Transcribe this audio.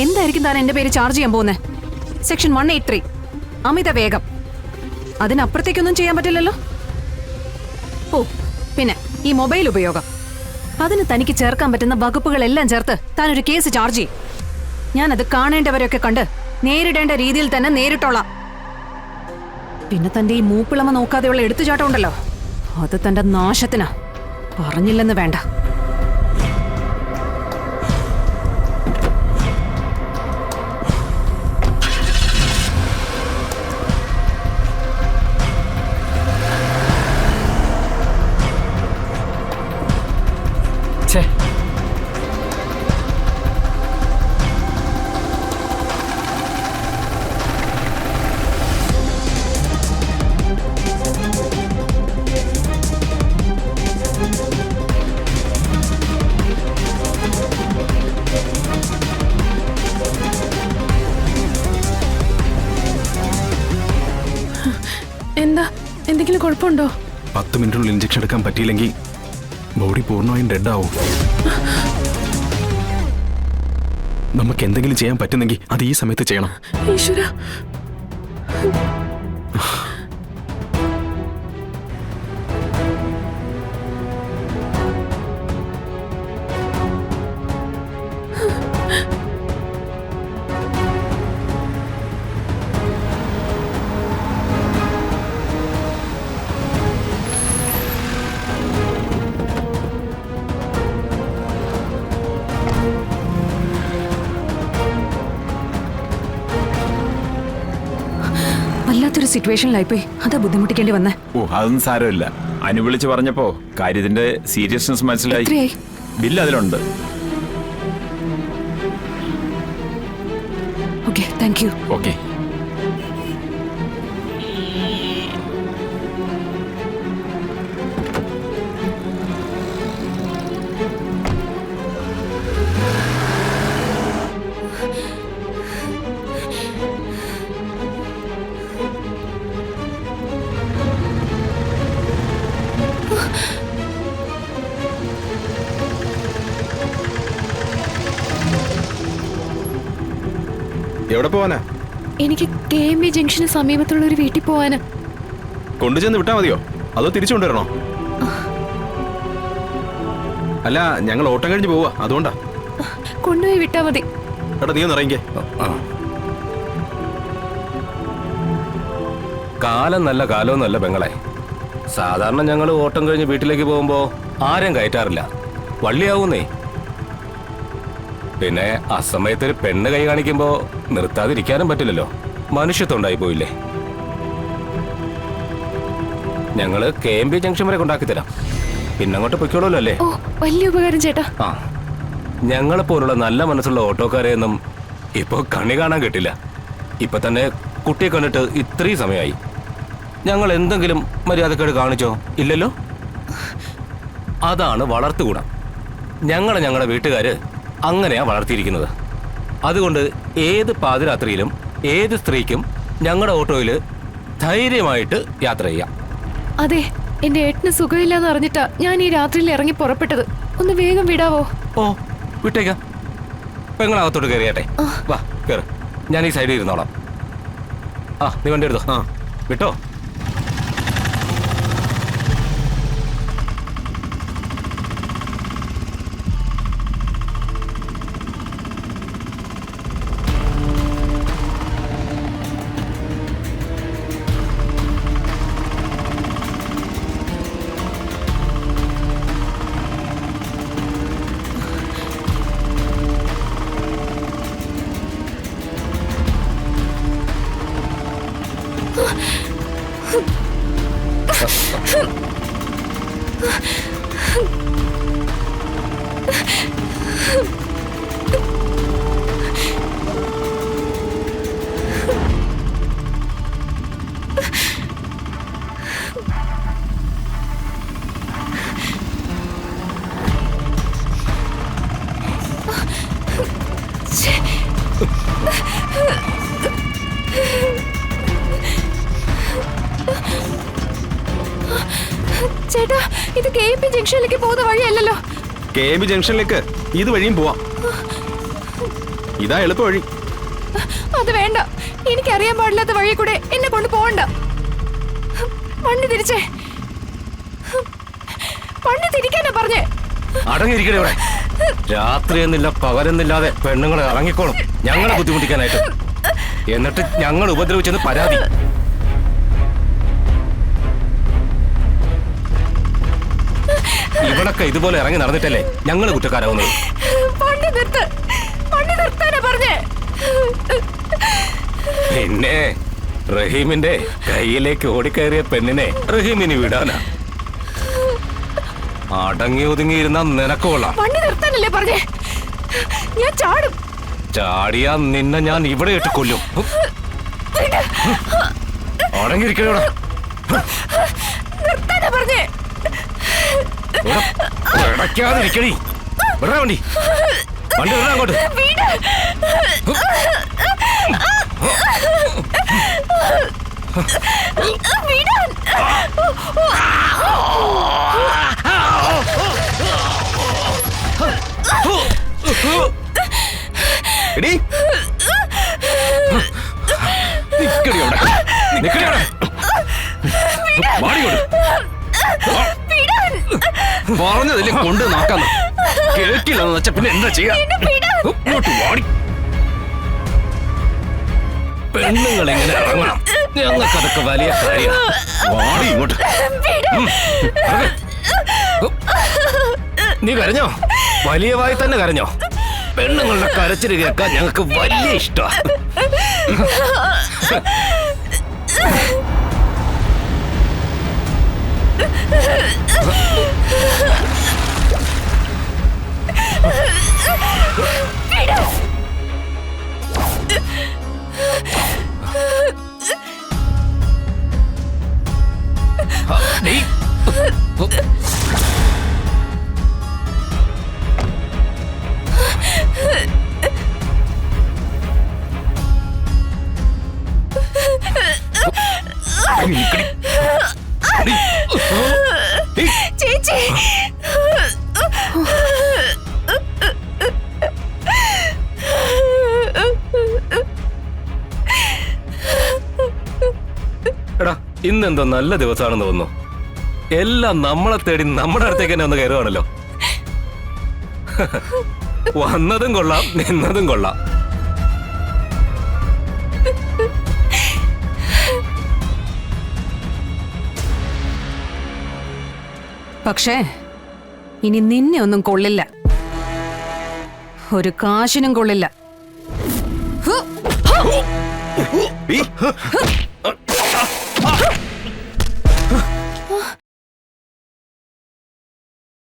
എന്തായിരിക്കും താൻ എന്റെ പേര് ചാർജ് ചെയ്യാൻ പോകുന്നത്? സെക്ഷൻ 183 അമിത വേഗം. അതിനപ്പുറത്തേക്കൊന്നും ചെയ്യാൻ പറ്റില്ലല്ലോ. ഓ പിന്നെ ഈ മൊബൈൽ ഉപയോഗം, അതിന് തനിക്ക് ചേർക്കാൻ പറ്റുന്ന വകുപ്പുകളെല്ലാം ചേർത്ത് താൻ ഒരു കേസ് ചാർജ് ചെയ്യും. ഞാനത് കാണേണ്ടവരൊക്കെ കണ്ട് നേരിടേണ്ട രീതിയിൽ തന്നെ നേരിട്ടോളാം. പിന്നെ തന്റെ ഈ മൂപ്പിളമ നോക്കാതെയുള്ള എടുത്തുചാട്ടം ഉണ്ടല്ലോ, അത് തന്റെ നാശത്തിനാ. പറഞ്ഞില്ലെന്ന് വേണ്ട. എന്താ, എന്തെങ്കിലും കുഴപ്പമുണ്ടോ? 10 മിനിറ്റിനുള്ളിൽ ഇഞ്ചക്ഷൻ എടുക്കാൻ പറ്റിയില്ലെങ്കിൽ ബോഡി പൂർണ്ണമായും ഡെഡ് ആവും. നമുക്ക് എന്തെങ്കിലും ചെയ്യാൻ പറ്റുന്നെങ്കിൽ അത് ഈ സമയത്ത് ചെയ്യണം. ഈശ്വരാ, വല്ലാത്തൊരു സിറ്റുവേഷനിലായിപ്പോയി. അതാ ബുദ്ധിമുട്ടിക്കേണ്ടി വന്നേ. ഓ, അതൊന്നും സാരമില്ല. അനു വിളിച്ച് പറഞ്ഞപ്പോ കാര്യത്തിന്റെ സീരിയസ്നെസ് മനസ്സിലായി. ബില്ല് അതിലുണ്ട്. Okay, thank you. ഓക്കെ. എവിടെ പോവാനാ? എനിക്ക് KMB ജംഗ്ഷന് സമീപത്തുള്ള ഒരു വീട്ടിൽ പോവാനാ. കൊണ്ടുചെന്ന് വിട്ടാ മതിയോ അതോ തിരിച്ചു കൊണ്ടുവരണോ? അല്ല, ഞങ്ങൾ ഓട്ടം കഴിഞ്ഞ് പോവാ, അതുകൊണ്ടാ. കൊണ്ടുപോയി വിട്ടാ മതി. എടാ, നീ ഒന്ന് ഇറങ്ങിക്കേ. കാലം നല്ല കാലമൊന്നുമല്ല പെങ്ങളെ. സാധാരണ ഞങ്ങൾ ഓട്ടം കഴിഞ്ഞ് വീട്ടിലേക്ക് പോകുമ്പോ ആരും കയറ്റാറില്ല, വള്ളിയാവുന്നേ. പിന്നെ അസമയത്ത് ഒരു പെണ്ണ് കൈ കാണിക്കുമ്പോ നിർത്താതിരിക്കാനും പറ്റില്ലല്ലോ, മനുഷ്യത്വണ്ടായി പോയില്ലേ. ഞങ്ങള് KMB ജംഗ്ഷൻ വരെ കൊണ്ടാക്കി തരാം, പിന്നെ അങ്ങോട്ട് പൊയ്ക്കോളൂല്ലോ അല്ലേ? ഓ, വലിയ ഉപകാരം ചേട്ടാ. ആ, ഞങ്ങളെ പോലുള്ള നല്ല മനസ്സുള്ള ഓട്ടോക്കാരെയൊന്നും ഇപ്പൊ കണി കാണാൻ കിട്ടില്ല. ഇപ്പൊ തന്നെ കുട്ടിയെ കണ്ടിട്ട് ഇത്രയും സമയമായി. ഞങ്ങൾ എന്തെങ്കിലും മര്യാദക്കേട് കാണിച്ചോ? ഇല്ലല്ലോ. അതാണ് വളർത്തുകൂടം. ഞങ്ങളുടെ വീട്ടുകാര് അങ്ങനെയാ വളർത്തിയിരിക്കുന്നത്. അതുകൊണ്ട് ഏത് പാതിരാത്രിയിലും ഏത് സ്ത്രീക്കും ഞങ്ങളുടെ ഓട്ടോയിൽ ധൈര്യമായിട്ട് യാത്ര ചെയ്യാം. അതെ, എന്റെ ഏട്ടന് സുഖമില്ലാന്ന് അറിഞ്ഞിട്ടാ ഞാൻ ഈ രാത്രിയിൽ ഇറങ്ങി പുറപ്പെട്ടത്. ഒന്ന് വേഗം വിടാവോ? ഓ, വിട്ടേക്കാം. പെങ്ങളകത്തോട്ട് കയറിയാട്ടെ. വാ, കയറ്. ഞാൻ ഈ സൈഡിൽ ഇരുന്നോളാം. ആ, നീ വണ്ടി എടുത്തോ. ആ, വിട്ടോ. ചേട്ടാ ഇത് KP ജംഗ്ഷനിലേക്ക് പോകുന്ന വഴിയല്ലല്ലോ. KB ജംഗ്ഷനിലേക്ക് ഇത് വഴിയും പോവാം. ഇതാ എളുപ്പ വഴി. അത് വേണ്ട, എനിക്കറിയാൻ പാടില്ലാത്ത വഴി കൂടെ എന്നെ കൊണ്ട് പോകണ്ട. വണ്ടി തിരിച്ചേ, വണ്ടി തിരിക്കാനാ പറഞ്ഞേ. അടങ്ങിയിരിക്കണേ ഇവിടെ. രാത്രി എന്നില്ല പകലെന്നില്ലാതെ പെണ്ണുങ്ങളെ ഇറങ്ങിക്കോളും ഞങ്ങളെ ബുദ്ധിമുട്ടിക്കാനായിട്ട്. എന്നിട്ട് ഞങ്ങൾ ഉപദ്രവിച്ചെന്ന് പരാതി. ഇവിടൊക്കെ ഇതുപോലെ ഇറങ്ങി നടന്നിട്ടല്ലേ ഞങ്ങൾ കുറ്റക്കാരാവുന്നത്. വണ്ടി നിർത്താനാ പറഞ്ഞേ. പിന്നെ റഹീമിന്റെ കയ്യിലേക്ക് ഓടിക്കയറിയ പെണ്ണിനെ റഹീമിന് വിടാനാ. അടങ്ങി ഒതുങ്ങിയിരുന്ന നിനക്ക് കൊള്ളാം. വണ്ടി നിർത്താനല്ലേ പറഞ്ഞേ. ഞാൻ ചാടും. ചാടിയാ നിന്നെ ഞാൻ ഇവിടെ ഇട്ട് കൊല്ലും. അടങ്ങിയിരിക്കണ നിർത്താനാ പറഞ്ഞേ. ഇടയ്ക്കാതിരിക്കണി. വിടാ വണ്ടി. വണ്ടി വിടാ അങ്ങോട്ട്. എടീ, നിക്കടി അവിടെ. നിക്കടി അവിടെ. വാടി ഇങ്ങോട്ട്. പറഞ്ഞതില്ലേ കൊണ്ട് നോക്കാന്ന് കേട്ടില്ലെന്ന് വെച്ചാ പിന്നെ എന്താ ചെയ്യാ? ഇങ്ങോട്ട് വാടി. പെണ്ണുങ്ങൾ ഇങ്ങനെ ഇറങ്ങണം. ഞങ്ങൾക്കതൊക്കെ വലിയ കാര്യമാണ്. വാടി ഇങ്ങോട്ട്. നീ കരഞ്ഞോ? വലിയവായി തന്നെ കരഞ്ഞോ? പെണ്ണുങ്ങളുടെ കരച്ചില് കേൾക്കാൻ ഞങ്ങൾക്ക് വലിയ ഇഷ്ടമാണ്. ചേച്ചി എടാ, ഇന്നെന്തോ നല്ല ദിവസമാണെന്ന് തോന്നുന്നു. എല്ലാം നമ്മളെ തേടി നമ്മുടെ അടുത്തേക്ക് തന്നെ ഒന്ന് കയറുവാണല്ലോ. വന്നതും കൊള്ളാം, നിന്നതും കൊള്ളാം. പക്ഷേ ഇനി നിന്നെ ഒന്നും കൊള്ളില്ല, ഒരു കാശിനും കൊള്ളില്ല. ഈ